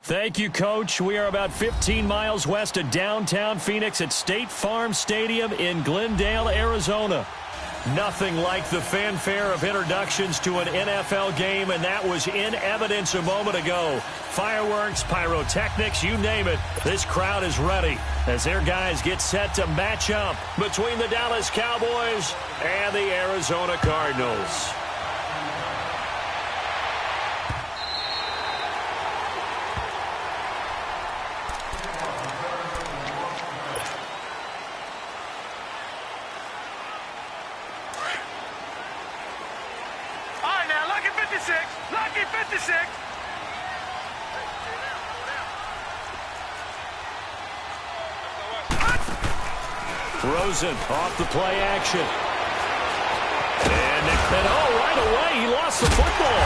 Thank you, Coach. We are about 15 miles west of downtown Phoenix at State Farm Stadium in Glendale, Arizona. Nothing like the fanfare of introductions to an NFL game, and that was in evidence a moment ago. Fireworks, pyrotechnics, you name it. This crowd is ready as their guys get set to match up between the Dallas Cowboys and the Arizona Cardinals. Lucky 56. Rosen off the play action. And right away, he lost the football.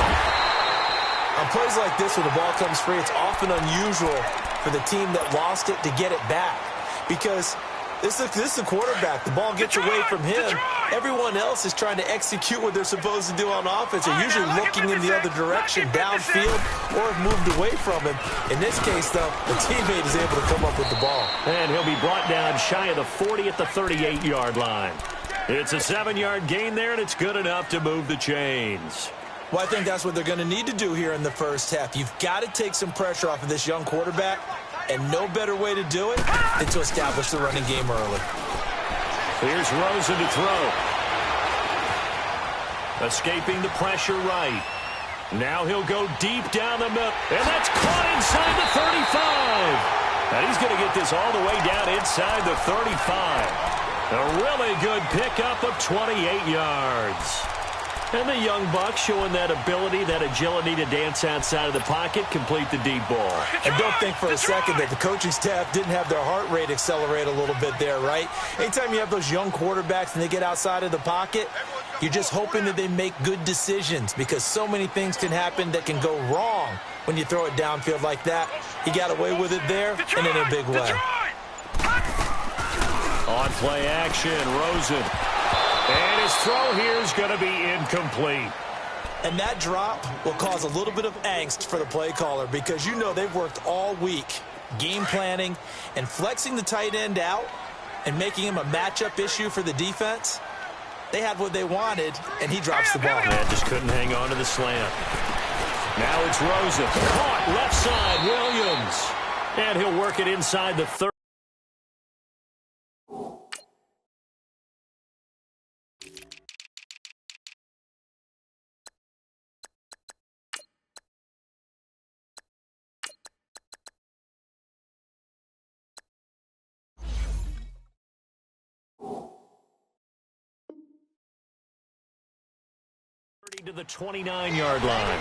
On plays like this where the ball comes free, it's often unusual for the team that lost it to get it back. Because this is the quarterback. The ball gets away from him. Everyone else is trying to execute what they're supposed to do on offense. They're usually looking in the other direction, downfield, or have moved away from him. In this case, though, the teammate is able to come up with the ball. And he'll be brought down shy of the 40 at the 38-yard line. It's a 7-yard gain there, and it's good enough to move the chains. Well, I think that's what they're going to need to do here in the first half. You've got to take some pressure off of this young quarterback, and no better way to do it than to establish the running game early. Here's Rosen to throw. Escaping the pressure right. Now he'll go deep down the middle. And that's caught inside the 35. And he's going to get this all the way down inside the 35. A really good pickup of 28 yards. And the young buck showing that ability, that agility to dance outside of the pocket, complete the deep ball. And don't think for a second that the coaching staff didn't have their heart rate accelerate a little bit there, right? Anytime you have those young quarterbacks and they get outside of the pocket, you're just hoping that they make good decisions because so many things can happen that can go wrong when you throw it downfield like that. He got away with it there and in a big way. On play action, Rosen. And his throw here is going to be incomplete. And that drop will cause a little bit of angst for the play caller because you know they've worked all week game planning and flexing the tight end out and making him a matchup issue for the defense. They had what they wanted, and he drops the ball. And just couldn't hang on to the slant. Now it's Rosen. Caught left side, Williams. And he'll work it inside the 30. To the 29-yard line.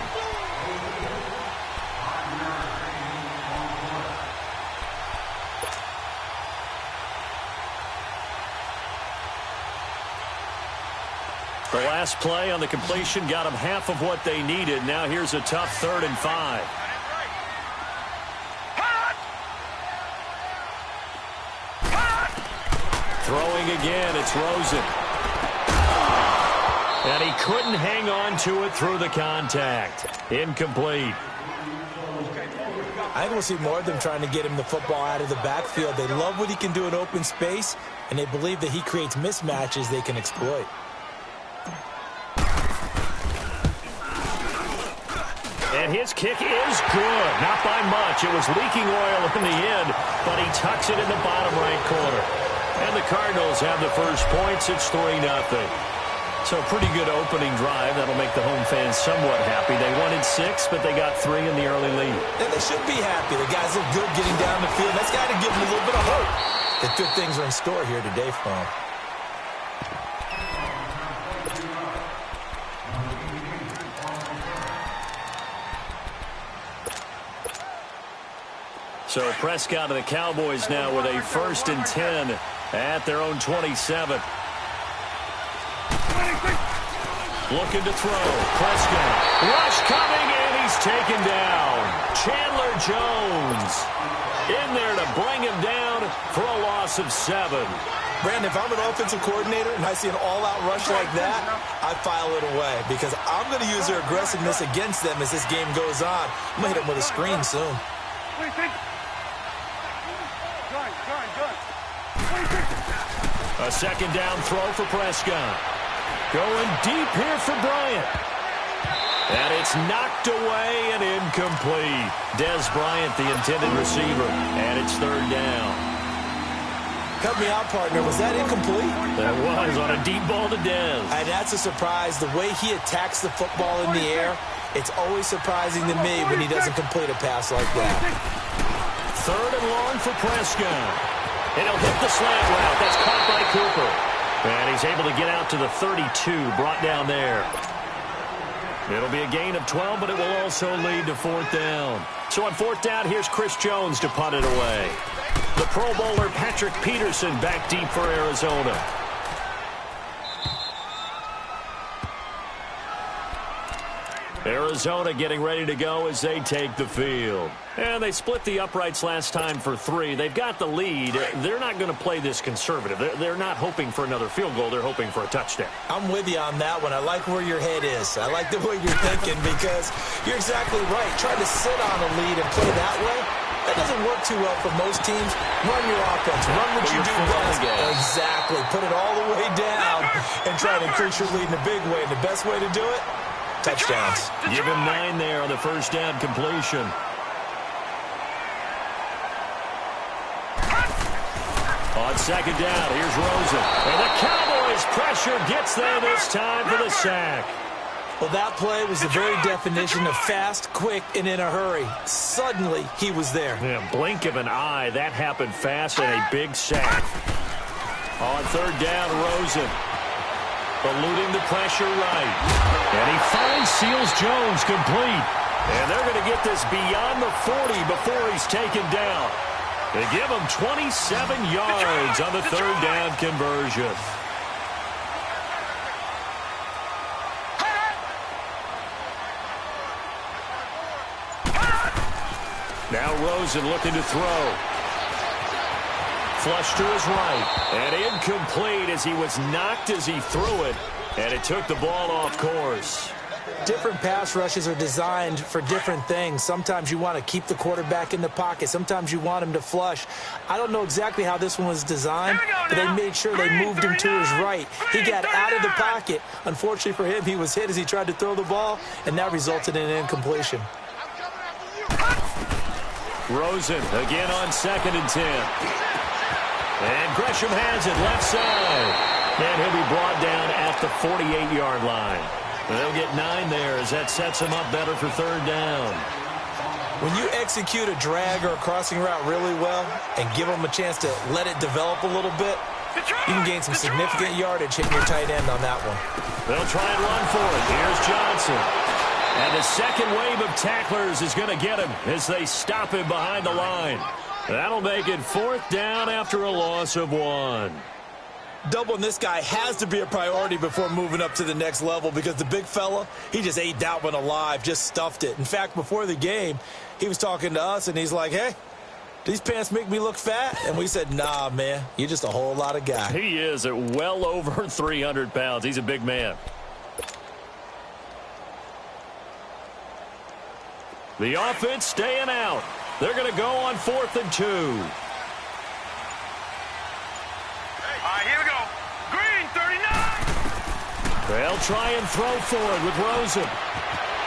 The last play on the completion got them half of what they needed. Now here's a tough 3rd and 5. Throwing again, it's Rosen. And he couldn't hang on to it through the contact. Incomplete. I think we'll see more of them trying to get him the football out of the backfield. They love what he can do in open space, and they believe that he creates mismatches they can exploit. And his kick is good. Not by much. It was leaking oil in the end, but he tucks it in the bottom right corner. And the Cardinals have the first points. It's 3-0. So a pretty good opening drive. That'll make the home fans somewhat happy. They wanted 6, but they got 3 in the early lead. And they should be happy. The guys look good getting down the field. That's got to give them a little bit of hope that good things are in store here today for them. So Prescott and the Cowboys now with a 1st and 10 at their own 27. Looking to throw. Prescott. Rush coming, and he's taken down. Chandler Jones in there to bring him down for a loss of 7. Brandon, if I'm an offensive coordinator and I see an all-out rush like that, I file it away because I'm going to use their aggressiveness against them as this game goes on. I'm going to hit them with a screen soon. What do you think? Good. What do you think? A second down throw for Prescott. Going deep here for Bryant. And it's knocked away and incomplete. Des Bryant, the intended receiver. And it's third down. Help me out, partner. Was that incomplete? That was on a deep ball to Des. And that's a surprise. The way he attacks the football in the air, it's always surprising to me when he doesn't complete a pass like that. Third and long for Prescott. And he'll hit the slant route. That's caught by Cooper. And he's able to get out to the 32, brought down there. It'll be a gain of 12, but it will also lead to fourth down. So on fourth down, here's Chris Jones to punt it away. The Pro Bowler Patrick Peterson back deep for Arizona. Arizona getting ready to go as they take the field. And they split the uprights last time for 3. They've got the lead. They're not going to play this conservative. They're not hoping for another field goal. They're hoping for a touchdown. I'm with you on that one. I like where your head is. I like the way you're thinking because you're exactly right. Trying to sit on a lead and play that way, that doesn't work too well for most teams. Run your offense. Run what you do best. Exactly. Put it all the way down and try to increase your lead in a big way. And the best way to do it, touchdowns. Give him 9 there on the first down completion. On second down, here's Rosen. And the Cowboys' pressure gets there this time for the sack. Well, that play was the very definition of fast, quick, and in a hurry. Suddenly, he was there. Yeah, blink of an eye. That happened fast and a big sack. On third down, Rosen. Eluding the pressure right. And he finds Seals Jones complete. And they're going to get this beyond the 40 before he's taken down. They give him 27 yards on the third down conversion. Now Rosen looking to throw. Flush to his right. And incomplete as he was knocked as he threw it. And it took the ball off course. Different pass rushes are designed for different things. Sometimes you want to keep the quarterback in the pocket. Sometimes you want him to flush. I don't know exactly how this one was designed, but they made sure they moved him to his right. He got out of the pocket. Unfortunately for him, he was hit as he tried to throw the ball, and that resulted in an incompletion. Rosen again on 2nd and 10. And Gresham has it left side. And he'll be brought down at the 48-yard line. They'll get 9 there as that sets him up better for third down. When you execute a drag or a crossing route really well and give them a chance to let it develop a little bit, you can gain some significant yardage hitting your tight end on that one. They'll try and run for it. Here's Johnson. And the second wave of tacklers is going to get him as they stop him behind the line. That'll make it fourth down after a loss of 1. Doubling this guy has to be a priority before moving up to the next level because the big fella, he just ate that one alive, just stuffed it. In fact, before the game, he was talking to us, and he's like, hey, these pants make me look fat? And we said, nah, man, you're just a whole lot of guy. He is at well over 300 pounds. He's a big man. The offense staying out. They're going to go on 4th and 2. Here we go. Green, 39. They'll try and throw forward with Rosen.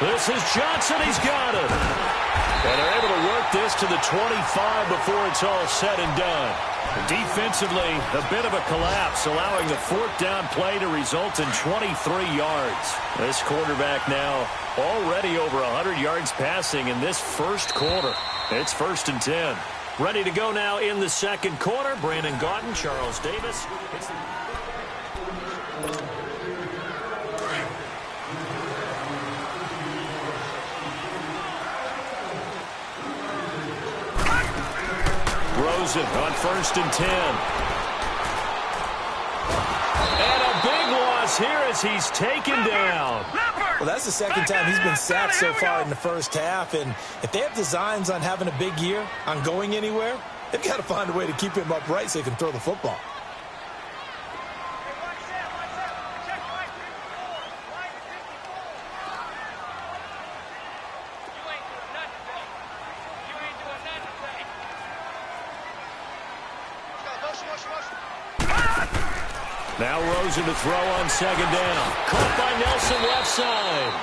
This is Johnson. He's got it. And they're able to work this to the 25 before it's all said and done. Defensively, a bit of a collapse, allowing the fourth down play to result in 23 yards. This quarterback now already over 100 yards passing in this first quarter. It's 1st and 10. Ready to go now in the second quarter. Brandon Gaudin, Charles Davis. Rosen on 1st and 10. And a big loss here as he's taken down. Well, that's the second time he's been sacked so far in the first half. And if they have designs on having a big year, on going anywhere, they've got to find a way to keep him upright so he can throw the football. Now Rosen to throw on second down. Caught by Nelson left side.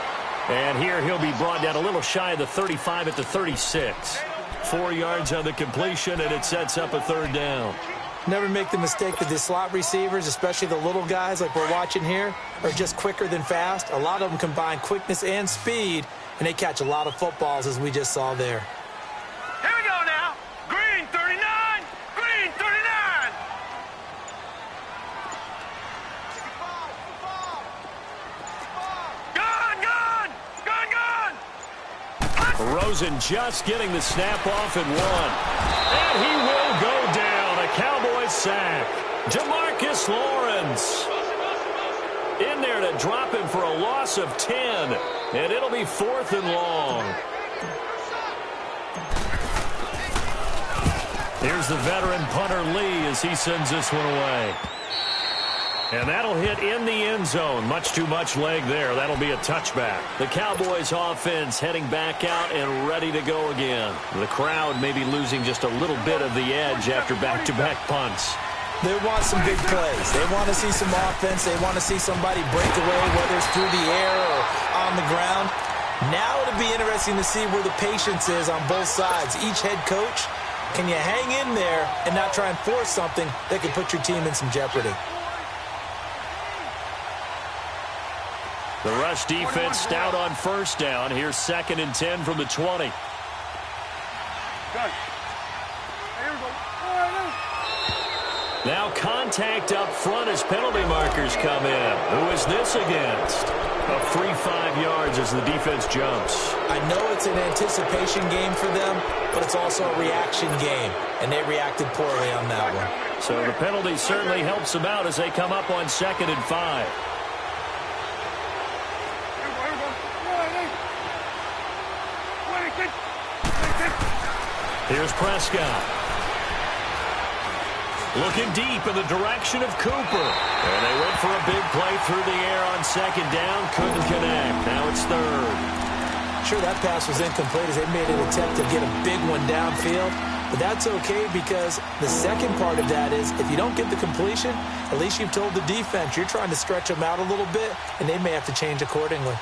And here he'll be brought down a little shy of the 35 at the 36. 4 yards on the completion, and it sets up a third down. Never make the mistake that the slot receivers, especially the little guys like we're watching here, are just quicker than fast. A lot of them combine quickness and speed, and they catch a lot of footballs, as we just saw there. Here we go now. Green 39. Green 39. Gun. Rosen just getting the snap off and one. And he will go down. A Cowboys sack. Jamarcus Lawrence in there to drop him for a loss of 10. And it'll be 4th and long. Here's the veteran punter Lee as he sends this one away. And that'll hit in the end zone. Much too much leg there. That'll be a touchback. The Cowboys offense heading back out and ready to go again. The crowd may be losing just a little bit of the edge after back-to-back punts. They want some big plays. They want to see some offense. They want to see somebody break away, whether it's through the air or on the ground. Now it'll be interesting to see where the patience is on both sides. Each head coach, can you hang in there and not try and force something that could put your team in some jeopardy? The rush defense stout on first down. Here's 2nd and 10 from the 20. Now contact up front as penalty markers come in. Who is this against? A free 5 yards as the defense jumps. I know it's an anticipation game for them, but it's also a reaction game, and they reacted poorly on that one. So the penalty certainly helps them out as they come up on 2nd and 5. Here's Prescott. Looking deep in the direction of Cooper. And they went for a big play through the air on 2nd down. Couldn't connect. Now it's 3rd. Sure, that pass was incomplete as they made an attempt to get a big one downfield. But that's okay because the second part of that is if you don't get the completion, at least you've told the defense you're trying to stretch them out a little bit, and they may have to change accordingly.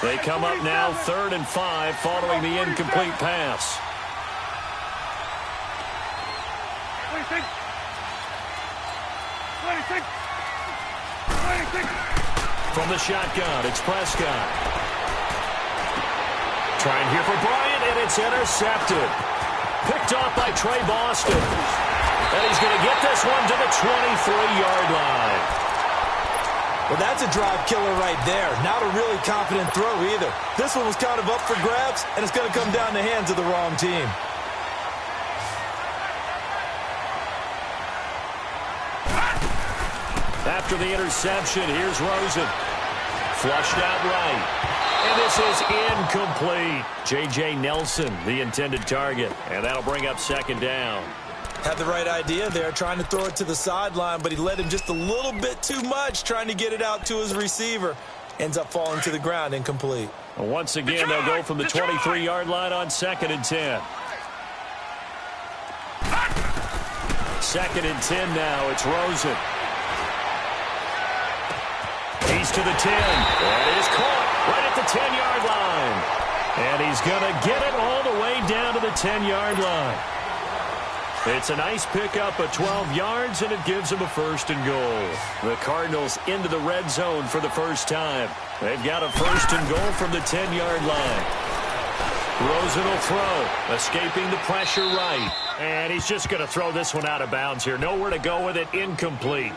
They come up now 3rd and 5 following the incomplete pass. From the shotgun, it's Prescott. Trying here for Bryant, and it's intercepted. Picked off by Trey Boston. And he's going to get this one to the 23-yard line. Well, that's a drive killer right there. Not a really confident throw either. This one was kind of up for grabs, and it's going to come down the hands of the wrong team. After the interception, here's Rosen. Flushed out right. And this is incomplete. J.J. Nelson, the intended target. And that'll bring up 2nd down. Had the right idea there, trying to throw it to the sideline, but he led him just a little bit too much, trying to get it out to his receiver. Ends up falling to the ground, incomplete. Well, once again, they'll go from the 23-yard line on 2nd and 10. 2nd and 10 now. It's Rosen. He's to the 10. And it is caught right at the 10-yard line. And he's going to get it all the way down to the 10-yard line. It's a nice pickup of 12 yards, and it gives them a 1st and goal. The Cardinals into the red zone for the first time. They've got a 1st and goal from the 10-yard line. Rosen will throw, escaping the pressure right. And he's just going to throw this one out of bounds here. Nowhere to go with it, incomplete.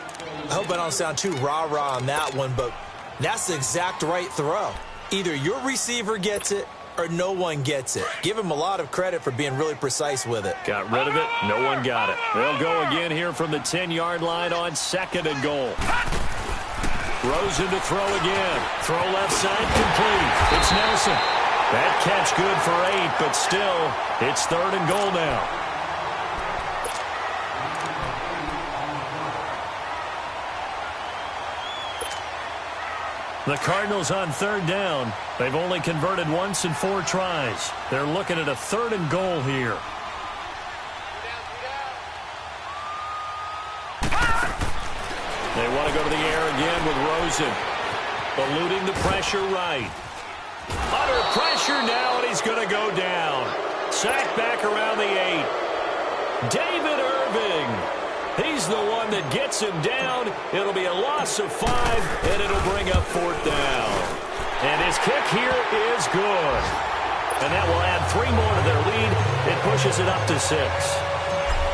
I hope I don't sound too rah-rah on that one, but that's the exact right throw. Either your receiver gets it or no one gets it. Give him a lot of credit for being really precise with it. Got rid of it. No one got it. They'll go again here from the 10-yard line on 2nd and goal. Rosen to throw again. Throw left side complete. It's Nelson. That catch good for 8, but still, it's 3rd and goal now. The Cardinals on 3rd down. They've only converted once in 4 tries. They're looking at a 3rd and goal here. They want to go to the air again with Rosen. Eluding the pressure right. Under pressure now, and he's going to go down. Sacked back around the 8. David Irving. He's the one that gets him down. It'll be a loss of 5, and it'll bring up 4th down. And his kick here is good. And that will add 3 more to their lead. It pushes it up to 6.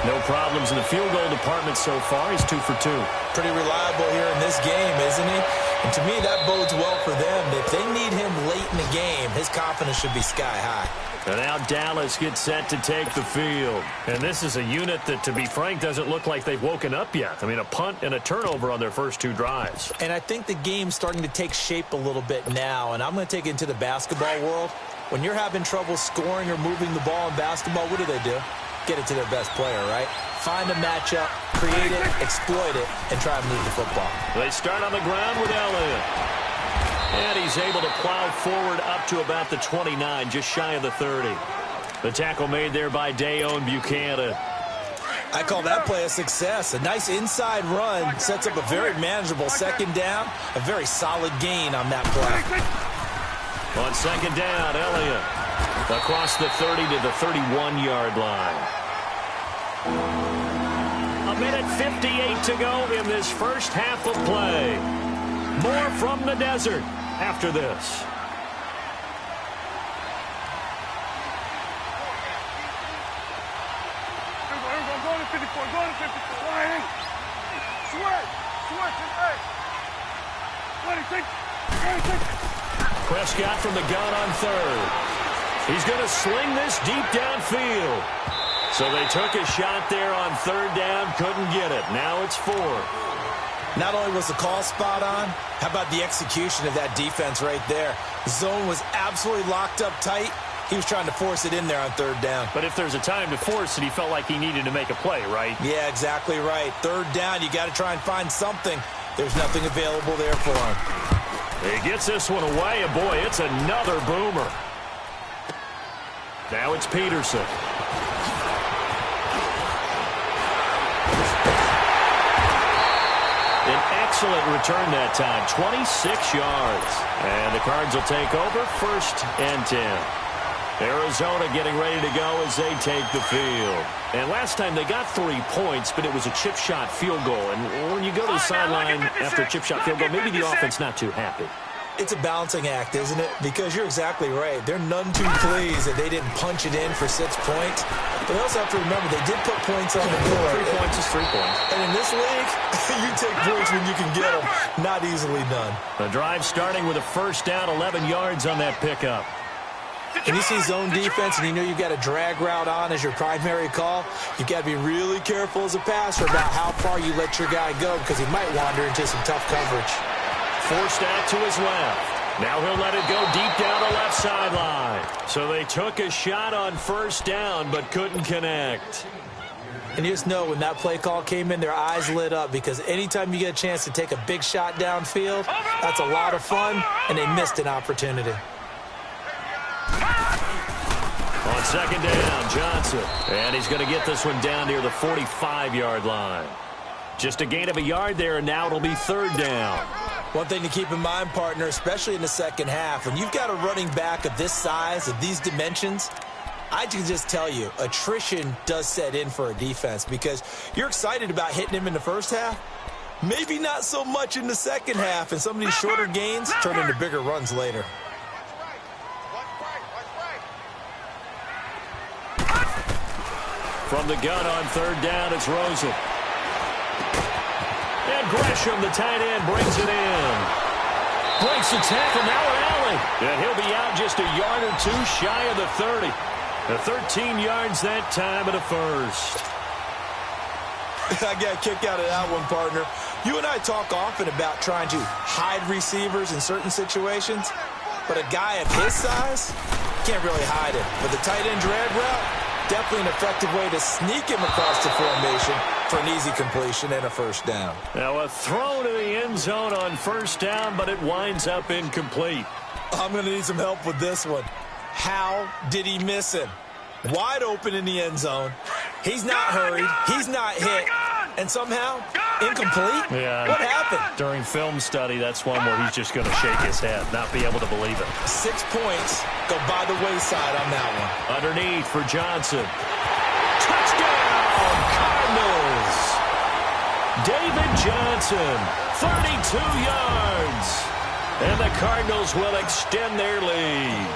No problems in the field goal department so far. He's 2 for 2. Pretty reliable here in this game, isn't he? And to me, that bodes well for them. If they need him late in the game, his confidence should be sky high. And now Dallas gets set to take the field. And this is a unit that, to be frank, doesn't look like they've woken up yet. I mean, a punt and a turnover on their first 2 drives. And I think the game's starting to take shape a little bit now. And I'm going to take it into the basketball world. When you're having trouble scoring or moving the ball in basketball, what do? Get it to their best player, right? Find a matchup, create it, exploit it, and try and move the football. They start on the ground with Elliott. And he's able to plow forward up to about the 29, just shy of the 30. The tackle made there by Dayon Buchanan. I call that play a success. A nice inside run sets up a very manageable 2nd down. A very solid gain on that play. On 2nd down, Elliott across the 30 to the 31-yard line. A minute 58 to go in this first half of play. More from the desert after this. Go to 54. Go to 54. Sweat. 26. Prescott from the gun on 3rd. He's going to sling this deep downfield. So they took a shot there on 3rd down, couldn't get it. Now it's 4th. Not only was the call spot on, how about the execution of that defense right there? The zone was absolutely locked up tight. He was trying to force it in there on 3rd down. But if there's a time to force it, he felt like he needed to make a play, right? Yeah, exactly right. 3rd down, you got to try and find something. There's nothing available there for him. He gets this one away, and boy, it's another boomer. Now it's Peterson. An excellent return that time, 26 yards. And the Cards will take over 1st and 10. Arizona getting ready to go as they take the field. And last time they got 3 points, but it was a chip shot field goal. And when you go to the sideline after a chip shot field goal, maybe the offense not too happy. It's a balancing act, isn't it? Because you're exactly right. They're none too pleased that they didn't punch it in for 6 points. But they also have to remember they did put points on the board. 3 points is 3 points. And in this league, you take points when you can get them. Not easily done. The drive starting with a 1st down, 11 yards on that pickup. When you see zone defense and you know you've got a drag route on as your primary call, you've got to be really careful as a passer about how far you let your guy go because he might wander into some tough coverage. Forced out to his left. Now he'll let it go deep down the left sideline. So they took a shot on 1st down but couldn't connect. And you just know when that play call came in, their eyes lit up because anytime you get a chance to take a big shot downfield, that's a lot of fun, and they missed an opportunity. On 2nd down, Johnson. And he's going to get this one down near the 45-yard line. Just a gain of a yard there, and now it'll be 3rd down. One thing to keep in mind, partner, especially in the second half, when you've got a running back of this size, of these dimensions, I can just tell you, attrition does set in for a defense because you're excited about hitting him in the first half. Maybe not so much in the second half, and some of these shorter gains turn into bigger runs later. From the gun on 3rd down, it's Rosen. And Gresham, the tight end, brings it in. Breaks the tackle, now an alley. And he'll be out just a yard or 2 shy of the 30. The 13 yards that time and a 1st. I got a kick out of that one, partner. You and I talk often about trying to hide receivers in certain situations, but a guy of his size can't really hide it. But the tight end drag route, definitely an effective way to sneak him across the formation for an easy completion and a 1st down. Now a throw to the end zone on 1st down, but it winds up incomplete. I'm going to need some help with this one. How did he miss him? Wide open in the end zone. He's not hurried. He's not hit. And somehow Incomplete? Yeah. What happened? During film study, that's one where he's just going to shake his head, not be able to believe it. 6 points go by the wayside on that one. Underneath for Johnson. Touchdown, Cardinals! David Johnson, 32 yards. And the Cardinals will extend their lead.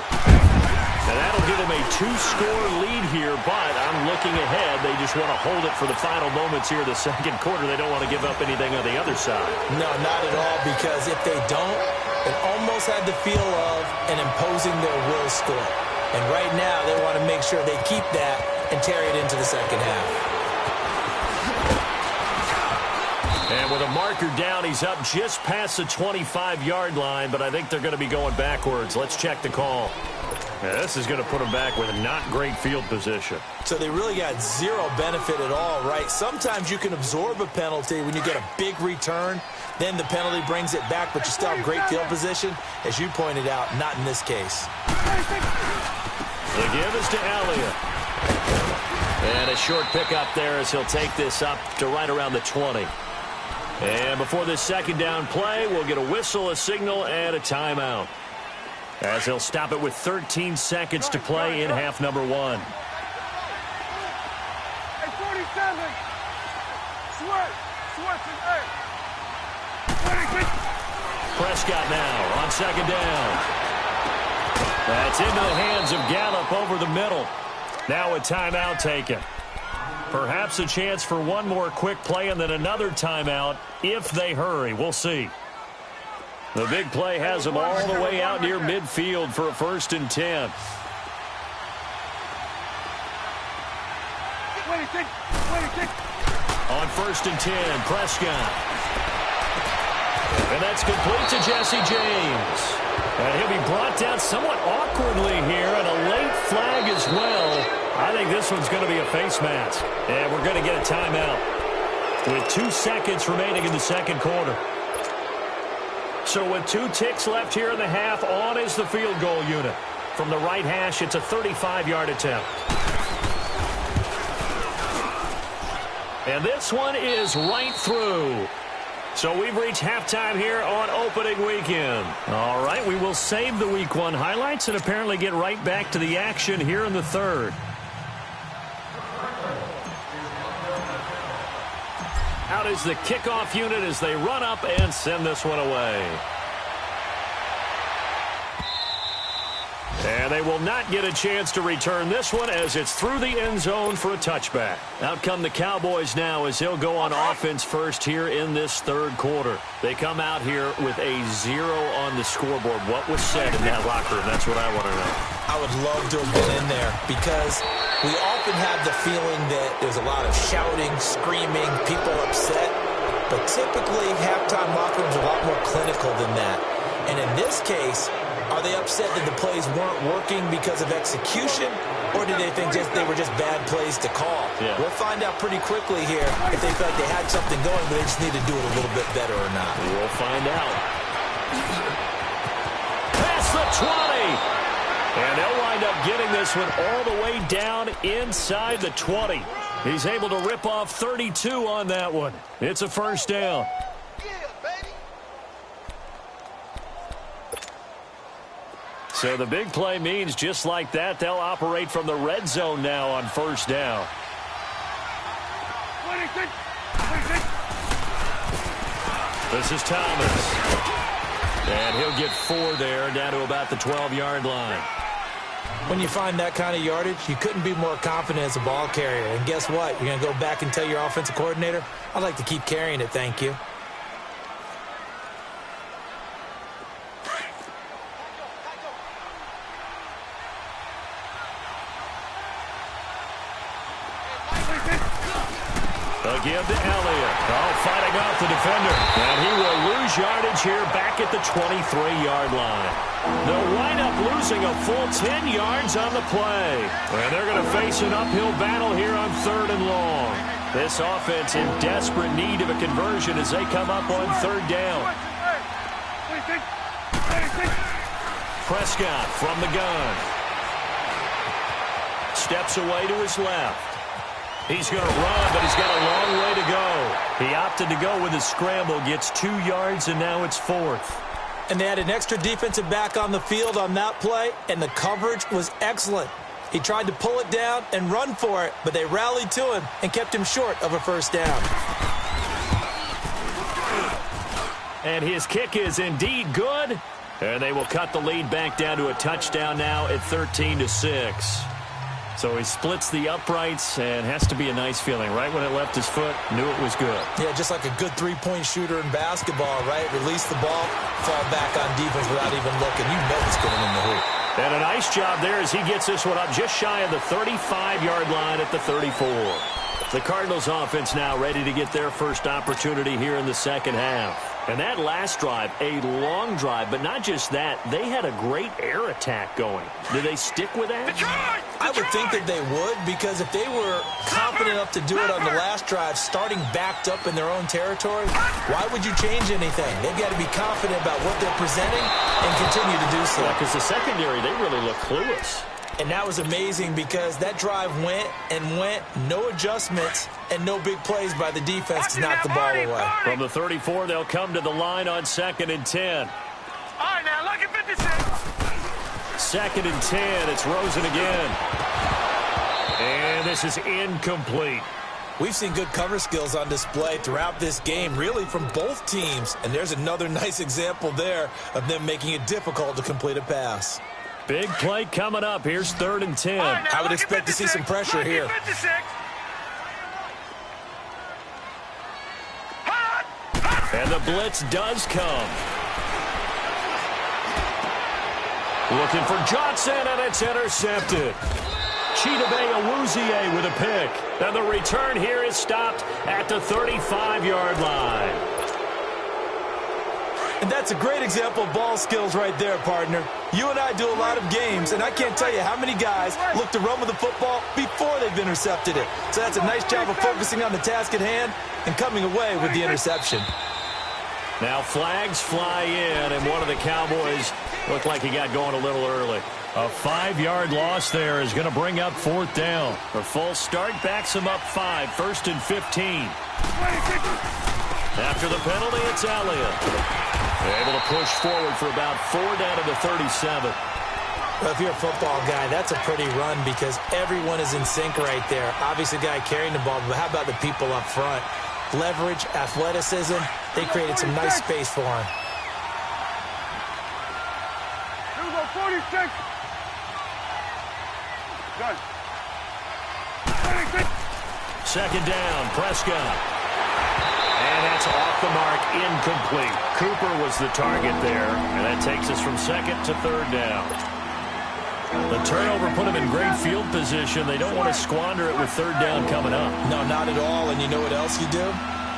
And that'll give them a 2-score lead here, but I'm looking ahead. They just want to hold it for the final moments here in the second quarter. They don't want to give up anything on the other side. No, not at all, because if they don't, it almost had the feel of an imposing their will score. And right now, they want to make sure they keep that and carry it into the second half. And with a marker down, he's up just past the 25-yard line, but I think they're going to be going backwards. Let's check the call. Yeah, this is going to put them back with a not great field position. So they really got zero benefit at all, right? Sometimes you can absorb a penalty when you get a big return. Then the penalty brings it back, but you still have great field position. As you pointed out, not in this case. The give is to Elliott. And a short pickup there as he'll take this up to right around the 20. And before this second down play, we'll get a whistle, a signal, and a timeout, as he'll stop it with 13 seconds to play in half number 1. Hey, 47. Switch. Hey. Prescott now on second down. That's into the hands of Gallup over the middle. Now a timeout taken. Perhaps a chance for one more quick play and then another timeout if they hurry. We'll see. The big play has them all the way out near midfield for a 1st and 10. 26. On 1st and 10, Prescott. And that's complete to Jesse James. And he'll be brought down somewhat awkwardly here, and a late flag as well. I think this one's going to be a face mask. And we're going to get a timeout with 2 seconds remaining in the second quarter. So with 2 ticks left here in the half, on is the field goal unit. From the right hash, it's a 35-yard attempt. And this one is right through. So we've reached halftime here on opening weekend. All right, we will save the Week 1 highlights and apparently get right back to the action here in the third. Out is the kickoff unit as they run up and send this one away. And they will not get a chance to return this one as it's through the end zone for a touchback. Out come the Cowboys now as they'll go on offense first here in this third quarter. They come out here with a 0 on the scoreboard. What was said in that locker room? That's what I want to know. I would love to have been in there because we often have the feeling that there's a lot of shouting, screaming, people upset. But typically, halftime locker rooms are a lot more clinical than that. And in this case, are they upset that the plays weren't working because of execution, or do they think they were just bad plays to call? Yeah. We'll find out pretty quickly here if they felt like they had something going, but they just need to do it a little bit better or not. We'll find out. Past the 20. And they'll wind up getting this one all the way down inside the 20. He's able to rip off 32 on that one. It's a first down. So the big play means just like that, they'll operate from the red zone now on first down. 26. This is Thomas. And he'll get 4 there, down to about the 12-yard line. When you find that kind of yardage, you couldn't be more confident as a ball carrier. And guess what? You're going to go back and tell your offensive coordinator, I'd like to keep carrying it, thank you. Give to Elliott. Oh, fighting off the defender. And he will lose yardage here back at the 23-yard line. They'll wind up losing a full 10 yards on the play. And they're going to face an uphill battle here on 3rd and long. This offense in desperate need of a conversion as they come up on 3rd down. Prescott from the gun. Steps away to his left. He's going to run, but he's got a long way to go. He opted to go with his scramble, gets 2 yards, and now it's 4th. And they had an extra defensive back on the field on that play, and the coverage was excellent. He tried to pull it down and run for it, but they rallied to him and kept him short of a first down. And his kick is indeed good. And they will cut the lead back down to a touchdown now at 13-6. So he splits the uprights, and has to be a nice feeling. Right when it left his foot, knew it was good. Yeah, just like a good three-point shooter in basketball, right? Release the ball, fall back on defense without even looking. You know it's going in the hoop. And a nice job there as he gets this one up just shy of the 35-yard line at the 34. The Cardinals offense now ready to get their first opportunity here in the second half. And that last drive, a long drive, but not just that. They had a great air attack going. Do they stick with that? I would think that they would, because if they were confident enough to do it on the last drive, starting backed up in their own territory, why would you change anything? They've got to be confident about what they're presenting and continue to do so. Because the secondary, they really look clueless. And that was amazing because that drive went and went, no adjustments, and no big plays by the defense to knock the ball away. From the 34, they'll come to the line on 2nd and 10. All right, now, look at 56. 2nd and 10, it's Rosen again. And this is incomplete. We've seen good cover skills on display throughout this game, really from both teams. And there's another nice example there of them making it difficult to complete a pass. Big play coming up. Here's 3rd and 10. Right, now, I would expect to see some pressure here. 56. And the blitz does come. Looking for Johnson, and it's intercepted. Chidobe Awuzie with a pick. And the return here is stopped at the 35-yard line. And that's a great example of ball skills right there, partner. You and I do a lot of games, and I can't tell you how many guys look to run with the football before they've intercepted it. So that's a nice job of focusing on the task at hand and coming away with the interception. Now flags fly in, and one of the Cowboys looked like he got going a little early. A 5-yard loss there is going to bring up 4th down. The full start backs him up 5, 1st and 15. After the penalty, it's Elliott. They're able to push forward for about 4 down to the 37. Well, if you're a football guy, that's a pretty run because everyone is in sync right there. Obviously, the guy carrying the ball, but how about the people up front? Leverage, athleticism, they created some nice space for him. Here we go, 46. Good. 46. 2nd down, Prescott. And that's off the mark, incomplete. Cooper was the target there, and that takes us from 2nd to 3rd down. The turnover put them in great field position. They don't want to squander it with 3rd down coming up. No, not at all. And you know what else you do?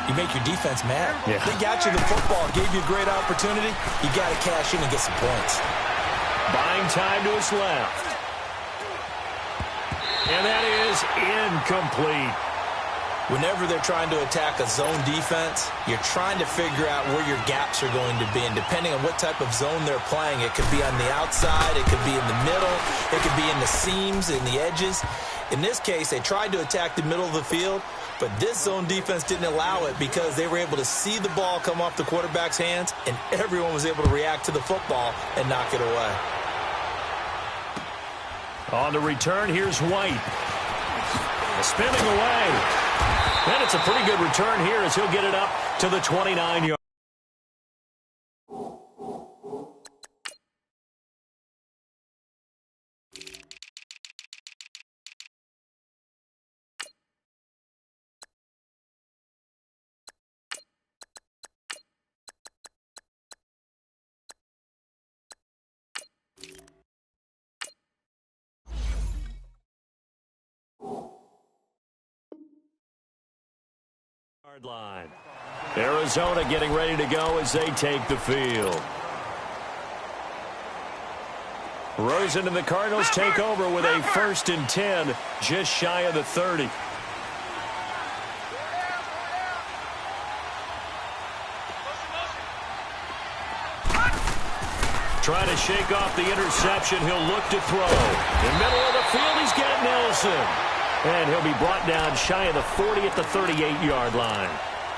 You make your defense mad. Yeah. They got you the football, gave you a great opportunity. You got to cash in and get some points. Buying time to his left. And that is incomplete. Whenever they're trying to attack a zone defense, you're trying to figure out where your gaps are going to be. And depending on what type of zone they're playing, it could be on the outside, it could be in the middle, it could be in the seams, in the edges. In this case, they tried to attack the middle of the field, but this zone defense didn't allow it because they were able to see the ball come off the quarterback's hands, and everyone was able to react to the football and knock it away. On the return, here's White. Spinning away. And it's a pretty good return here as he'll get it up to the 29-yard. Line. Arizona getting ready to go as they take the field. Rosen and the Cardinals take over with a 1st and 10, just shy of the 30. Trying to shake off the interception. He'll look to throw. In the middle of the field, he's got Nelson. And he'll be brought down shy of the 40 at the 38-yard line.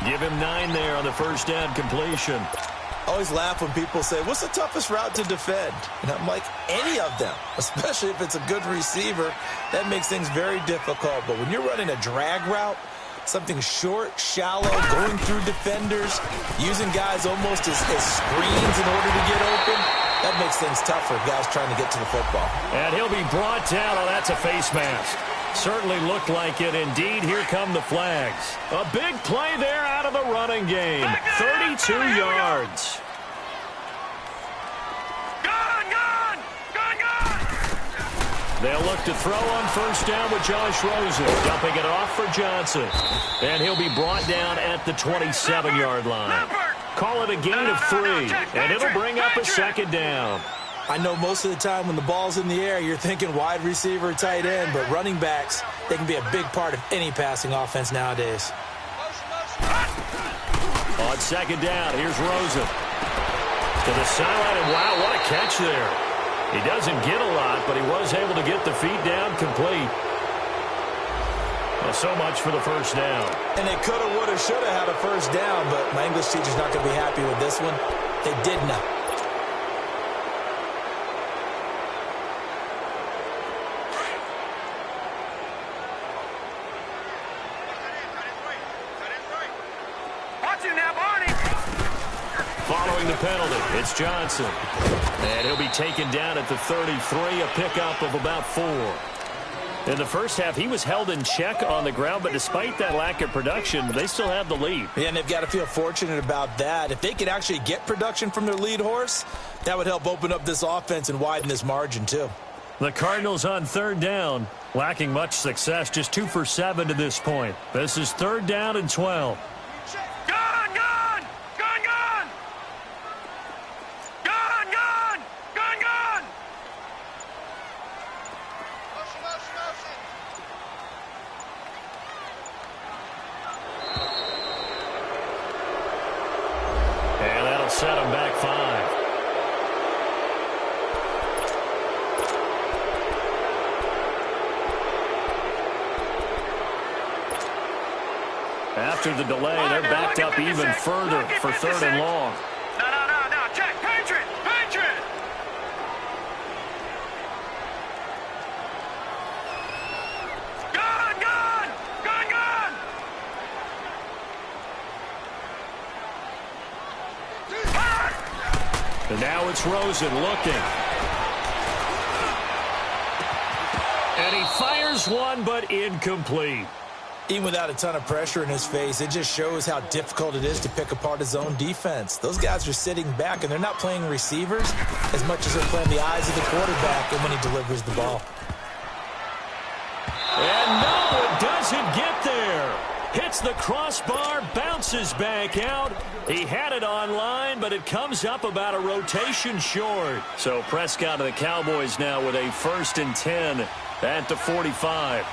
Give him 9 there on the first down completion. I always laugh when people say, what's the toughest route to defend? And I'm like, any of them, especially if it's a good receiver. That makes things very difficult. But when you're running a drag route, something short, shallow, going through defenders, using guys almost as screens in order to get open, that makes things tough for guys trying to get to the football. And he'll be brought down. Oh, that's a face mask. Certainly looked like it. Indeed, here come the flags. A big play there out of the running game. 32 yards. They'll look to throw on first down with Josh Rosen. Dumping it off for Johnson. And he'll be brought down at the 27-yard line. Call it a gain of 3. And it'll bring up a second down. I know most of the time when the ball's in the air, you're thinking wide receiver, tight end, but running backs, they can be a big part of any passing offense nowadays. On second down, here's Rosen. To the sideline, and wow, what a catch there. He doesn't get a lot, but he was able to get the feet down complete. Well, so much for the first down. And they coulda, woulda, shoulda had a first down, but my English teacher's not going to be happy with this one. They did not. Following the penalty, it's Johnson. And he'll be taken down at the 33, a pickup of about 4. In the first half, he was held in check on the ground, but despite that lack of production, they still have the lead. Yeah, and they've got to feel fortunate about that. If they could actually get production from their lead horse, that would help open up this offense and widen this margin, too. The Cardinals on third down, lacking much success, just 2 for 7 to this point. This is third down and 12. Set him back 5. After the delay, they're backed up even further for third and long. No. Check. Patriot. Gun. And now it's Rosen looking. And he fires one, but incomplete. Even without a ton of pressure in his face, it just shows how difficult it is to pick apart his own defense. Those guys are sitting back, and they're not playing receivers as much as they're playing the eyes of the quarterback and when he delivers the ball. And no, it doesn't get there. Hits the crossbar, bounces back out. He had it online, but it comes up about a rotation short. So Prescott and the Cowboys now with a 1st and 10 at the 45.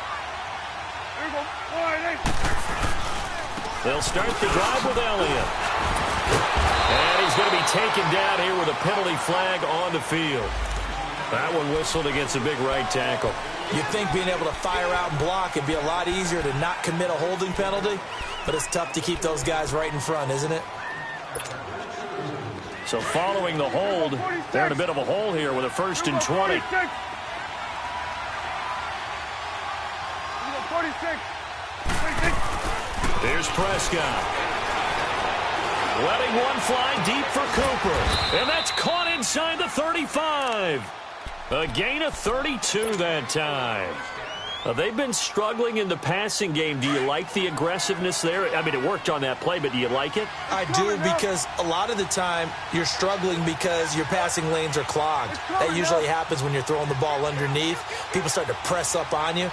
They'll start the drive with Elliott. And he's going to be taken down here with a penalty flag on the field. That one whistled against a big right tackle. You'd think being able to fire out and block would be a lot easier to not commit a holding penalty, but it's tough to keep those guys right in front, isn't it? So following the hold, they're in a bit of a hole here with a 1st and 20. 46. Here's Prescott. Letting one fly deep for Cooper. And that's caught inside the 35. A gain of 32 that time. They've been struggling in the passing game. Do you like the aggressiveness there? I mean, it worked on that play, but do you like it? I do, because a lot of the time you're struggling because your passing lanes are clogged. That usually happens when you're throwing the ball underneath. People start to press up on you.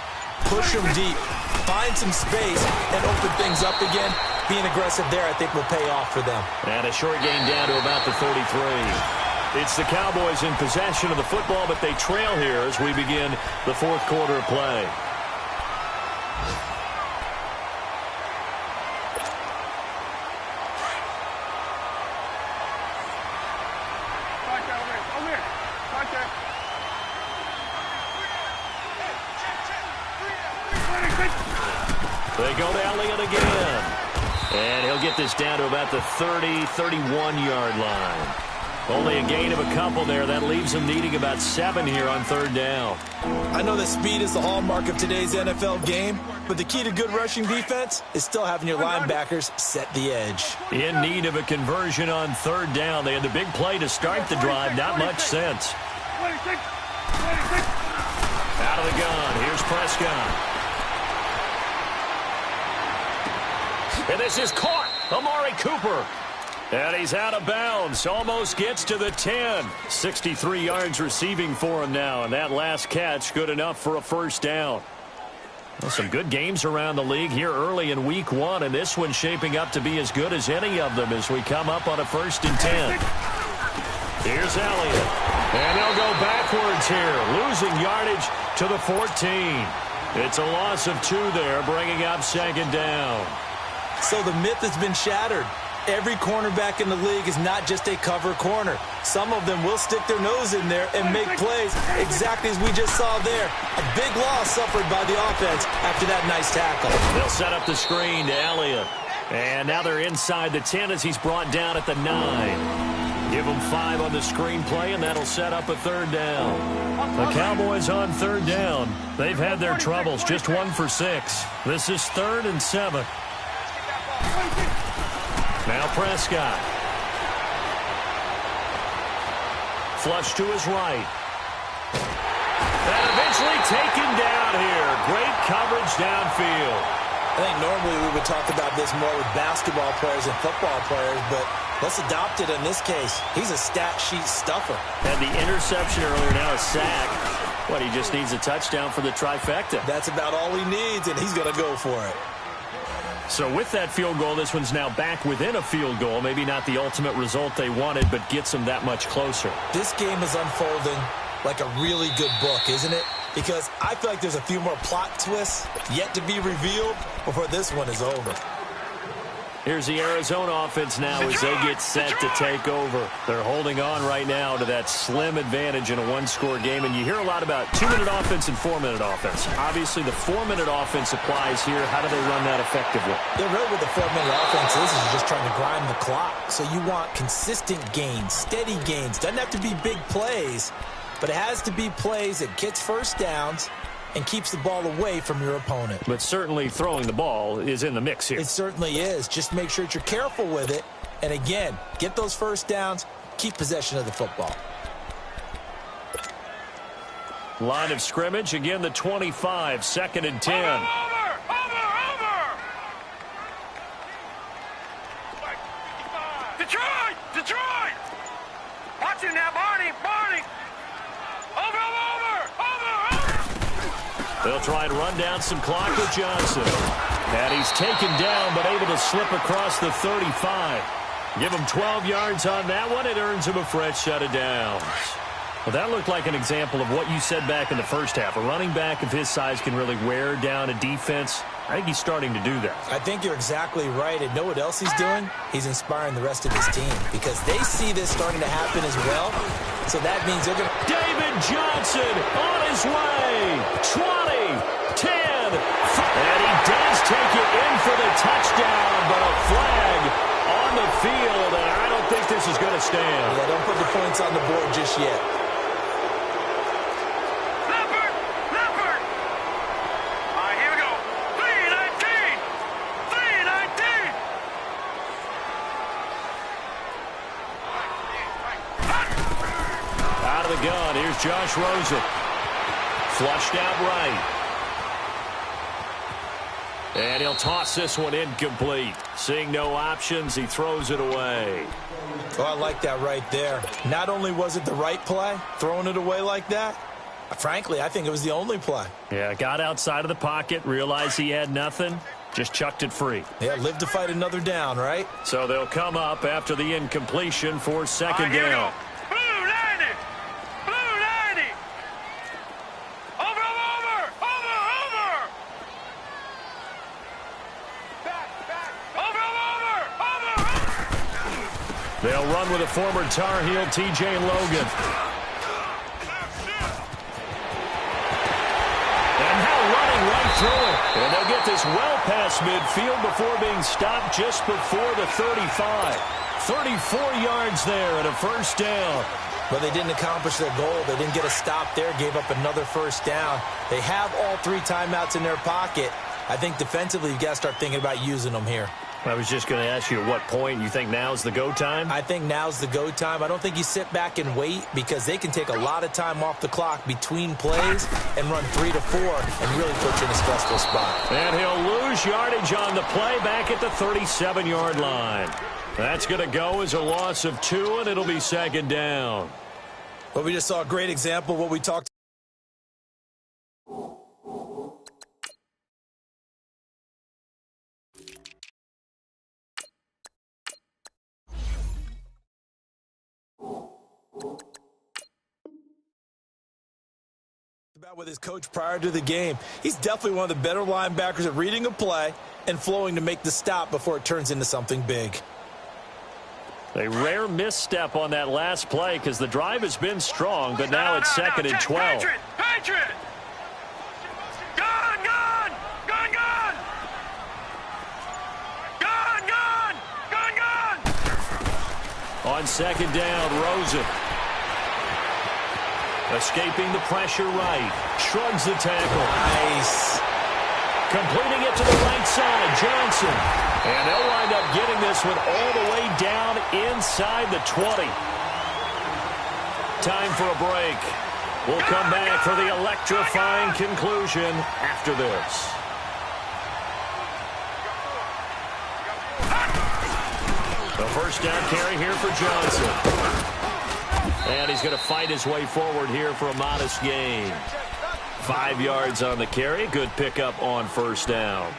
Push them deep. Find some space and open things up again. Being aggressive there, I think, will pay off for them. And a short gain down to about the 33. It's the Cowboys in possession of the football, but they trail here as we begin the 4th quarter of play. They go to Elliott again. And he'll get this down to about the 30, 31-yard line. Only a gain of a couple there. That leaves him needing about 7 here on third down. I know that speed is the hallmark of today's NFL game, but the key to good rushing defense is still having your linebackers set the edge. In need of a conversion on third down. They had the big play to start the drive. Not much sense. Out of the gun. Here's Prescott. And this is caught. Amari Cooper. And he's out of bounds. Almost gets to the 10. 63 yards receiving for him now. And that last catch good enough for a first down. Well, some good games around the league here early in week 1. And this one's shaping up to be as good as any of them as we come up on a 1st and 10. Here's Elliott. And they'll go backwards here. Losing yardage to the 14. It's a loss of 2 there, bringing up 2nd down. So the myth has been shattered. Every cornerback in the league is not just a cover corner. Some of them will stick their nose in there and make plays exactly as we just saw there. A big loss suffered by the offense after that nice tackle. They'll set up the screen to Elliott. And now they're inside the 10 as he's brought down at the 9. Give them 5 on the screen play, and that'll set up a 3rd down. The Cowboys on 3rd down. They've had their troubles, just 1 for 6. This is 3rd and 7. Now Prescott. Flush to his right. And eventually taken down here. Great coverage downfield. I think normally we would talk about this more with basketball players and football players, but let's adopt it in this case. He's a stat sheet stuffer. Had the interception earlier, now a sack. What, he just needs a touchdown for the trifecta. That's about all he needs, and he's going to go for it. So with that field goal, this one's now back within a field goal. Maybe not the ultimate result they wanted, but gets them that much closer. This game is unfolding like a really good book, isn't it? Because I feel like there's a few more plot twists yet to be revealed before this one is over. Here's the Arizona offense now as they get set to take over. They're holding on right now to that slim advantage in a one-score game. And you hear a lot about 2-minute offense and 4-minute offense. Obviously, the 4-minute offense applies here. How do they run that effectively? Yeah, really what the 4-minute offense is just trying to grind the clock. So you want consistent gains, steady gains. Doesn't have to be big plays, but it has to be plays that gets first downs and keeps the ball away from your opponent. But certainly throwing the ball is in the mix here. It certainly is. Just make sure that you're careful with it. And again, get those first downs, keep possession of the football. Line of scrimmage, again the 25, 2nd and 10. Over! Detroit! Watch it now, Barney! Over! They'll try and run down some clock with Johnson. And he's taken down, but able to slip across the 35. Give him 12 yards on that one. It earns him a fresh set of downs. Well, that looked like an example of what you said back in the first half. A running back of his size can really wear down a defense. I think he's starting to do that. I think you're exactly right. And know what else he's doing? He's inspiring the rest of his team because they see this starting to happen as well. So that means they're going to... David Johnson on his way. 20, 10. And he does take it in for the touchdown, but a flag on the field, and I don't think this is going to stand. Yeah, don't put the points on the board just yet. Leopard! All right, here we go. 319! Out of the gun, here's Josh Rosen. Flushed out right. And he'll toss this one incomplete. Seeing no options, he throws it away. Oh, I like that right there. Not only was it the right play, throwing it away like that, frankly, I think it was the only play. Yeah, got outside of the pocket, realized he had nothing, just chucked it free. Yeah, live to fight another down, right? So they'll come up after the incompletion for 2nd down. Blue 90! Over! They'll run with a former Tar Heel, T.J. Logan. And now running right through it. And they'll get this well past midfield before being stopped just before the 35. 34 yards there and a first down. But they didn't accomplish their goal. They didn't get a stop there, gave up another first down. They have all 3 timeouts in their pocket. I think defensively you've got to start thinking about using them here. I was just going to ask you at what point you think now's the go time? I think now's the go time. I don't think you sit back and wait because they can take a lot of time off the clock between plays and run 3 to 4 and really put you in a stressful spot. And he'll lose yardage on the play back at the 37-yard line. That's going to go as a loss of 2, and it'll be second down. Well, we just saw a great example of what we talked about with his coach prior to the game. He's definitely one of the better linebackers at reading a play and flowing to make the stop before it turns into something big. A rare misstep on that last play because the drive has been strong, but now it's second and 12. Patriot! Gun! Gun! Gun! Gun! Gun! Gun! Gun! Gun! On second down, Rosen. Escaping the pressure right. Shrugs the tackle. Nice. Completing it to the right side, Johnson. And they'll wind up getting this one all the way down inside the 20. Time for a break. We'll come back for the electrifying conclusion after this. The first down carry here for Johnson. And he's going to fight his way forward here for a modest gain. 5 yards on the carry. Good pickup on first down.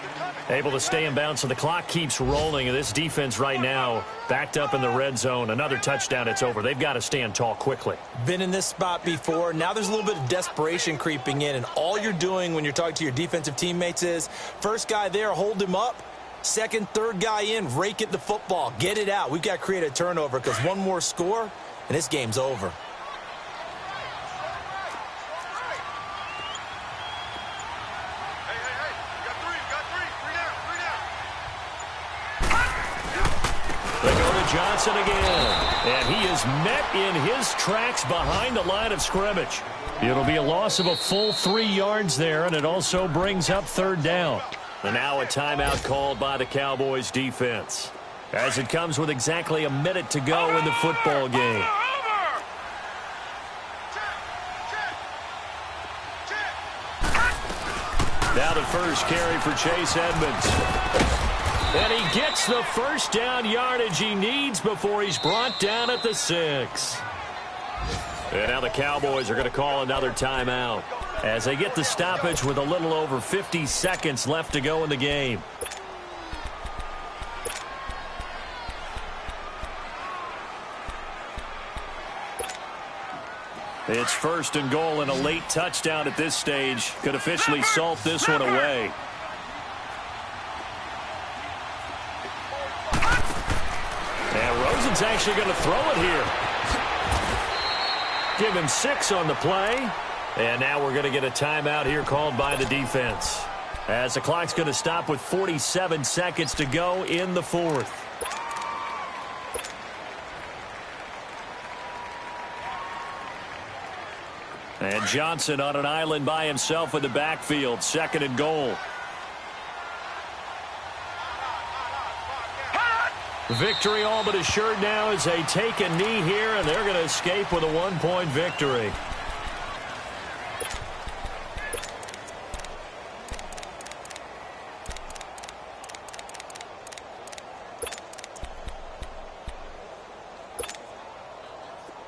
Able to stay in bounds, so the clock keeps rolling. And this defense right now backed up in the red zone. Another touchdown, it's over. They've got to stand tall quickly. Been in this spot before. Now there's a little bit of desperation creeping in. And all you're doing when you're talking to your defensive teammates is, first guy there, hold him up. Second, third guy in, rake at the football. Get it out. We've got to create a turnover because one more score, and this game's over. They go to Johnson again, and he is met in his tracks behind the line of scrimmage. It'll be a loss of a full 3 yards there, and it also brings up third down. And now a timeout called by the Cowboys defense, as it comes with exactly a minute to go in the football game. Now the first carry for Chase Edmonds. And he gets the first down yardage he needs before he's brought down at the 6. And now the Cowboys are going to call another timeout as they get the stoppage with a little over 50 seconds left to go in the game. It's first and goal, and a late touchdown at this stage could officially salt this one away. And Rosen's actually going to throw it here. Give him 6 on the play. And now we're going to get a timeout here called by the defense, as the clock's going to stop with 47 seconds to go in the fourth. And Johnson on an island by himself in the backfield. Second and goal. Victory all but assured now as they take a knee here, and they're going to escape with a 1-point victory.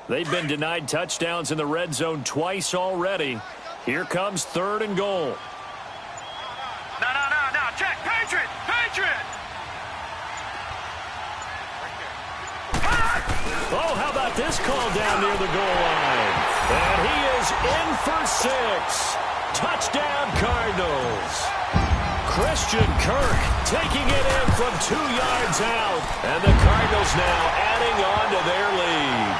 They've been denied touchdowns in the red zone twice already. Here comes third and goal. No. Check. Patriot. Oh, how about this call down near the goal line? And he is in for 6. Touchdown, Cardinals. Christian Kirk taking it in from 2 yards out. And the Cardinals now adding on to their lead.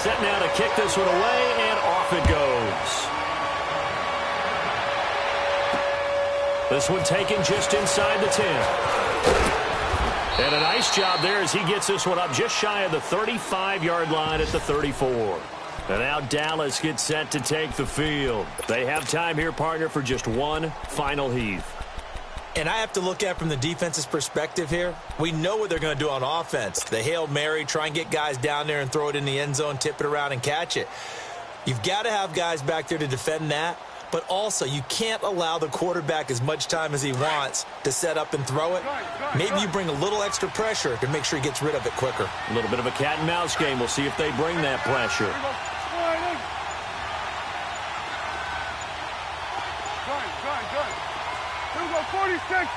set now to kick this one away, and off it goes. This one taken just inside the 10. And a nice job there as he gets this one up just shy of the 35-yard line at the 34. And now Dallas gets set to take the field. They have time here, partner, for just one final heave. And I have to look at from the defense's perspective here. We know what they're going to do on offense. The Hail Mary, try and get guys down there and throw it in the end zone, tip it around and catch it. You've got to have guys back there to defend that. But also, you can't allow the quarterback as much time as he wants to set up and throw it. Maybe you bring a little extra pressure to make sure he gets rid of it quicker. A little bit of a cat and mouse game. We'll see if they bring that pressure. Here we go, 46.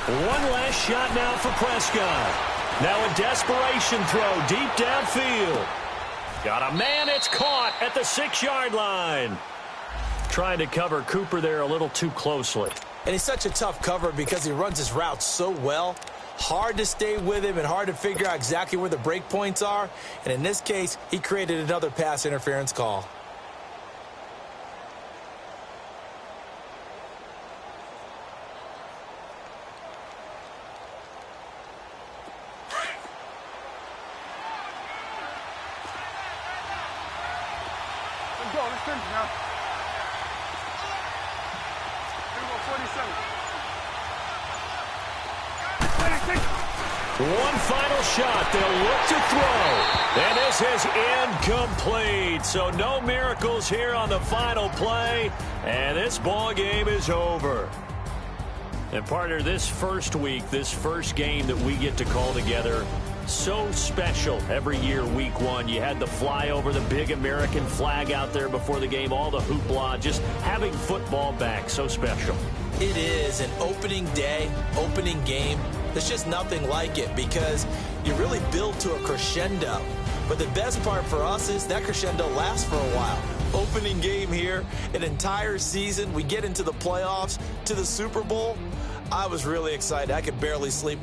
One last shot now for Prescott. Now a desperation throw deep downfield. Got a man, it's caught at the 6-yard line. Trying to cover Cooper there a little too closely. And he's such a tough cover because he runs his route so well. Hard to stay with him and hard to figure out exactly where the break points are. And in this case, he created another pass interference call. Let's finish now. Here we go, 47. 26. One final shot. They'll look to throw. And this is incomplete. So no miracles here on the final play. And this ball game is over. And partner, this first week, this first game that we get to call together, so special every year, week one. You had the flyover, the big American flag out there before the game, all the hoopla, just having football back, so special. It is an opening day, opening game. There's just nothing like it because you really build to a crescendo. But the best part for us is that crescendo lasts for a while. Opening game here, an entire season. We get into the playoffs, to the Super Bowl. I was really excited. I could barely sleep